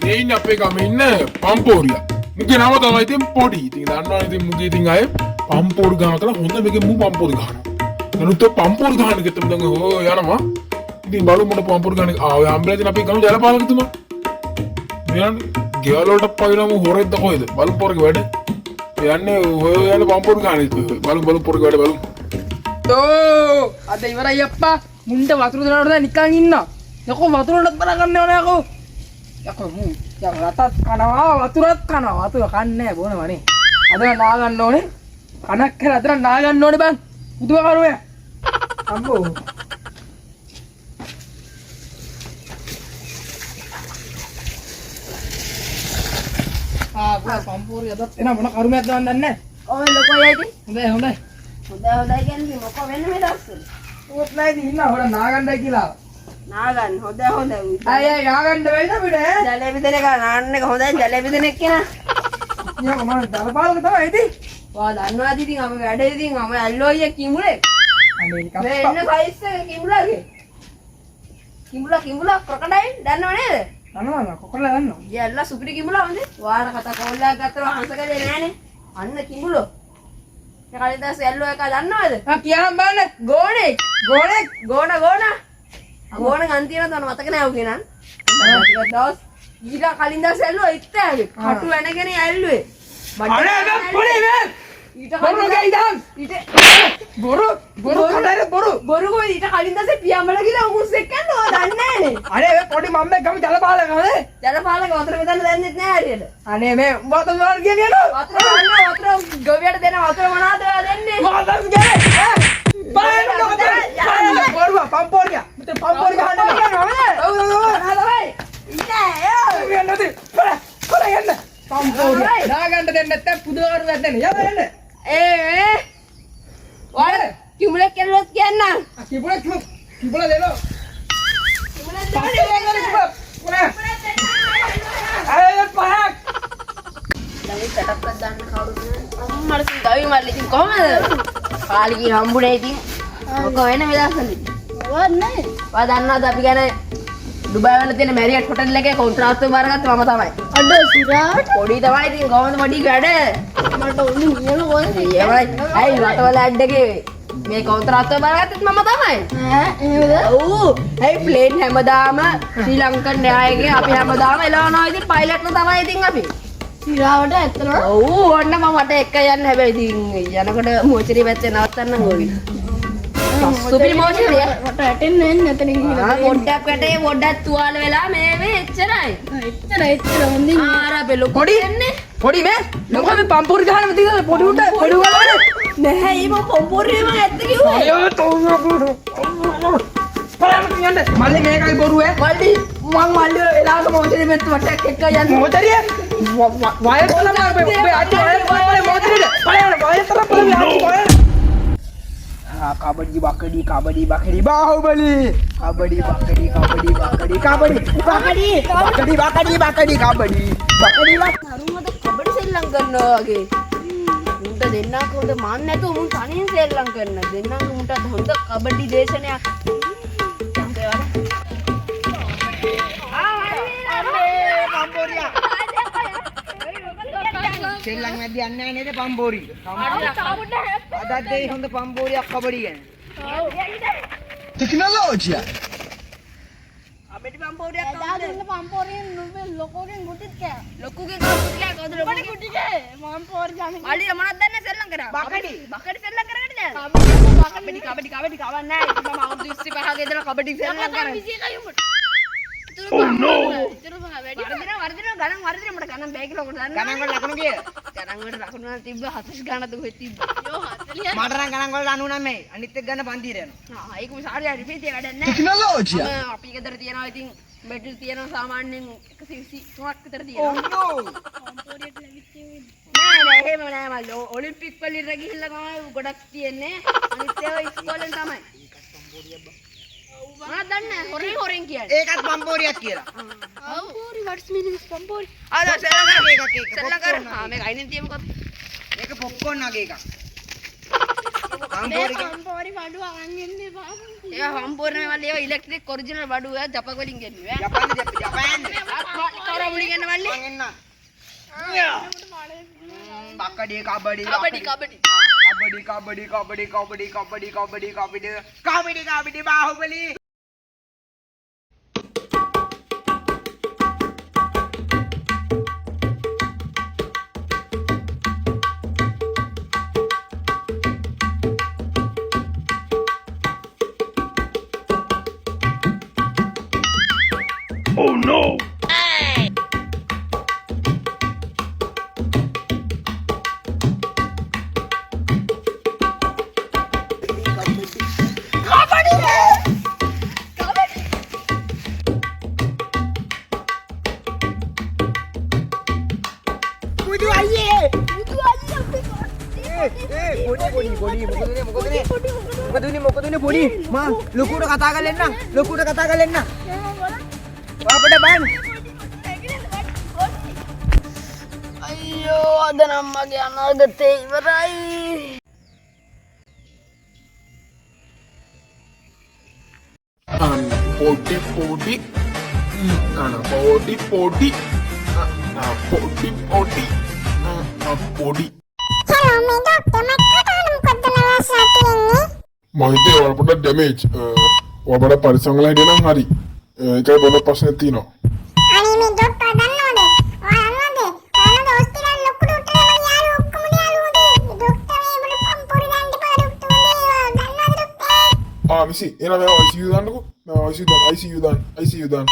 මේ ඉන්නේ අපේ ගමේ ඉන්න පම්පෝරියා. මුගේ නම තමයි ඉතින් පොඩි. ඉතින් දන්නවනේ ඉතින් මුගේ ඉතින් අය පම්පෝරි ගහනවා කියලා හොඳ මේකේ මු පම්පෝරි ගහනවා. නමුත් පම්පෝරි ගහන එක තමයි දැන් හො යනවා. ඉතින් බලමු මොන පම්පෝරි ගහන්නේ. ඔය අම්බලෙන් අපි ගමු ජලපාලකතුමා. මෙයන් ගෙවල් වලට පයින්නම හොරෙද්ද කොහෙද? බලමු පොරගේ වැඩ. යන්නේ ඔය යන පම්පෝරි ගහන්නේ. බලමු පොරගේ වැඩ බලමු. අද ඉවරයි අප්පා මුන්ට වතුර දෙනවට නිකන් ඉන්නවා යකෝ වතුරටත් බල ගන්න ඕනේ යකෝ යකෝ මු රතත් කනවා වතුරත් කනවා වතුර කන්නේ බොනවනේ අද නා ගන්න ඕනේ කනක් කරලා අද නා ගන්න ඕනේ බං පුදුමාරුවේ අම්බෝ පුරා සම්පූර්ණ යදත් එන මොන කරුමයක් දාන්න නැහැ කොහේ ලොකෝ යයිද හොඳයි හොඳයි හොඳයි කියන්නේ මොකෝ වෙන්නේ මේ දවස්වල උත් නැයිද ඉන්න හොර නාගන්නයි කියලා නාගන්න හොඳයි අය නාගන්න වෙයිද අපිට ජලෙබි දෙන එක නාන්න එක හොඳයි ජලෙබි දෙන එක නා නියම මම දරපාලක තමයි ඉතින් වා දන්නවාද ඉතින් අපි වැඩේ ඉතින් මම ඇල්ලෝ අයියා කිඹුලේ අනේ මේ කප්පා එන්න සයිස් එක කිඹුලාගේ කිඹුලා ක්‍රොකඩයිල් දන්නව නේද අනවන කොකලා ගන්නවා යල්ලා සුපිරි කිඹුලා හොඳේ වාර කතා කොල්ලයක් ගත්තම හංසකලේ නෑනේ අන්න කිඹුලෝ ඒ කලින් දැස් ඇල්ලෝ එක දන්නවද කියනම් බලන්න ගෝණේ ගෝණ ගෝණ ගන්තියන තන මතක නෑ උගේ නන් ටිකක් දවස් ඊට කලින් දවස් ඇල්ලුවා ඉත්තෑවේ කටු වෙනගෙන ඇල්ලුවේ අනේ මේ පොඩි මේ ඊට බොරු ගයිදන් ඊට බොරු කඩේ බොරු බොරු කොයි ඊට කලින් දවසේ පියාඹල ගිහලා උමුස් එක්කන්න ඔය දන්නේ නෑනේ අනේ මේ පොඩි මම්මේ ගම ජලපාලක නේ ජලපාලක වතුර මෙතන දැන්නෙත් නෑ හරියට අනේ මේ වතුර වල කියන්නේ නෝ වතුර ගන්න වතුර ගොවියට දෙන වතුර මොනවද ඔයා දෙන්නේ මොකක්ද කියන්නේ බලන්න බොරුව පම්පෝරියා මට පම්පෝරි ගහන්න කියනවා ඔව් තමයි ඉන්නේ මේ නැති කොර යන්න පම්පෝරියා දාගන්න දෙන්න නැත්නම් පුදුවරු වැද්දනේ යන්න ඒ ඔය කිඹුලෙක් කෙල්ලොත් කියන්නම් කිඹුල දෙනවා ළඟ සෙටප් එකක් දාන්න කවුරුද අම්මට ගවි මල්ලි ඉතින් කොහමද කාලිගේ හම්බුනේ ඉතින් මොක වෙන මෙදාසලි වන්නේ ඔයා දන්නවද අපි ගැන ඩුබායි වල තියෙන මැරියට් හොටල් එකේ කොන්ත්‍රාත්තුව බාරගත්තේ මම තමයි අඩ සිරාට පොඩි තමයි ඉතින් කොහොමද පොඩි වැඩ මට ඕනි නියම කොහෙද ඒවයි ඇයි රටවල ඇඩ් එකේ මේ කොන්ත්‍රාත්තුව බාරගත්තෙත් මම තමයි එහෙමද ඔව් ඇයි ප්ලේන් හැමදාම ශ්‍රී ලංකන් න්‍යායගේ අපි හැමදාම එලවනවා ඉතින් පයිලට්ලා තමයි ඉතින් අපි සිරාවට ඇත්තට ඔව් ඔන්න මම මට එක යන්න හැබැයි ඉතින් යනකොට මොචරි පැත්තේ නවත්තන්න ඕවි සුපිරි මොචරිය මට ඇටෙන්නේ නැහැ එතනින් ගිහලා පොඩ්ඩක් වැටේ පොඩ්ඩක් තුවාල වෙලා මේ එච්චරයි එච්චර හොඳින් ආර අපේ ලොකු එන්නේ පොඩි මේ ලොකෝ මේ පම්පෝරි ගහන්න තියලා පොඩි උට පොඩි ගානේ නැහැ ඊම පොම්පොරිය මම ඇත්ත කිව්වේ අයියෝ බලන්න මල්ලි මේකයි බොරුවේ මල්ලි මං මල්ලි එලාක මොචරි මෙත් වටක් එක්ක යන්න මොචරිය වයර් කලම ඔබේ අච්චි වයර් බලන්න මොචරිද බලන්න වයර් තරම් බලන්න कबड्डी बाहुबली අරුමද කබඩි සෙල්ලම් කරනවා වගේ උන්ට දෙන්නා කොහොමද මාන්න නැතුව මුන් තනියෙන් සෙල්ලම් කරන දෙන්නා උන්ට හොඳ කබඩි දේශනයක් සෙල්ලම් වැඩි යන්නේ නැහැ නේද පම්පෝරි අදත් දෙයි හොඳ පම්පෝරියක් කබඩි ගැන ටෙක්නොලොජිය කබඩි පම්පෝරියක් එදා දුන්න පම්පෝරියෙන් නුඹේ ලොකෝගෙන් ගුටිත් කෑ ලොකුගෙන් ගුටිත් කෑ කොහොමද ලොකුගෙන් ගුටිගේ පම්පෝරි ගන්න මල්ලි මොනවද දන්නේ සෙල්ලම් කරා බකඩි සෙල්ලම් කරගන්න නෑ කබඩි කවන්නේ නැහැ ඉතින් මම අවුරුදු 25 ගේ ඉඳලා කබඩි සෙල්ලම් කරා 21 උඹට Oh no! වර්ධන ගණන් මට ගණන් බෑ කියලා ඔකට දන්නවා. ගණන් වල ලකුණු කිය. ගණන් වල ලකුණු වල තිබ්බ 40 ගණන් දුක තිබ්බා. යෝ 40. මට නම් ගණන් වල 99යි. අනිත් එක ගන්න පන්තියට යනවා. ඒක සාරි හරි පිටිය වැඩක් නැහැ. ටෙක්නොලොජිය අපි ගෙදර තියනවා ඉතින් බැටරි තියනවා සාමාන්‍යයෙන් 123ක් විතර තියෙනවා. ඕ නෑ එහෙම නෑ මල්ලි. ඔලිම්පික් වලින් ගිහිල්ලා තමයි ගොඩක් තියෙන්නේ. අනිත් ඒවා ඉස්කෝලෙන් තමයි. මොනවද දන්නේ හොරෙන් කියන්නේ. ඒකත් පම්පෝරියක් කියලා. පම්පෝරි what's meaning පම්පෝරි? ආ සෙල්ලම් එකක් සෙල්ලම් කර. මේක අයිනෙන් තියමුකෝ. මේක පොප්කෝන් වගේ එකක්. පම්පෝරි බඩුව අරන් එන්නේ බාපු. ඒවා පම්පෝරි නේ මල්ලි ඒවා ඉලෙක්ට්‍රික් ඔරිජිනල් බඩුව ජපන් වලින් ගෙන්නුවේ. ජපානයේ දෙන්න. බක්කඩේ කබඩේ කබඩි කබඩි කබඩි බාහුබලි. බුදු අයියේ. මොකදුනේ පොඩි මා ලොකුට කතා කරලා එන්න. අපිට බෑන්. අයියෝ අද නම් මගේ අනාගතේ ඉවරයි. පොඩි පොඩි පොඩි පොඩි පොඩි පොඩි පොඩි මහිතේ ඔයාලා පොඩ්ඩක් ඩැමේජ් ඔයාලා පරිස්සම් වෙලා හිටියනම් හරි ඒකයි බොන ප්‍රශ්නේ තියෙනවා අනේ මේ ડોක්ටර් දන්නවද? ඔයා දන්නවද? හොස්පිටල් ලොකුට උටරේ මම යාළුවෝ ඔක්කොම යාළුවෝද? ડોක්ටර් මේ බල පම්පෝරි දාන්න එපා ડોක්ටර් දන්නවද ડોක්ටර්? මිසි එනවා ICU දාන්නකෝ ICU දාන්න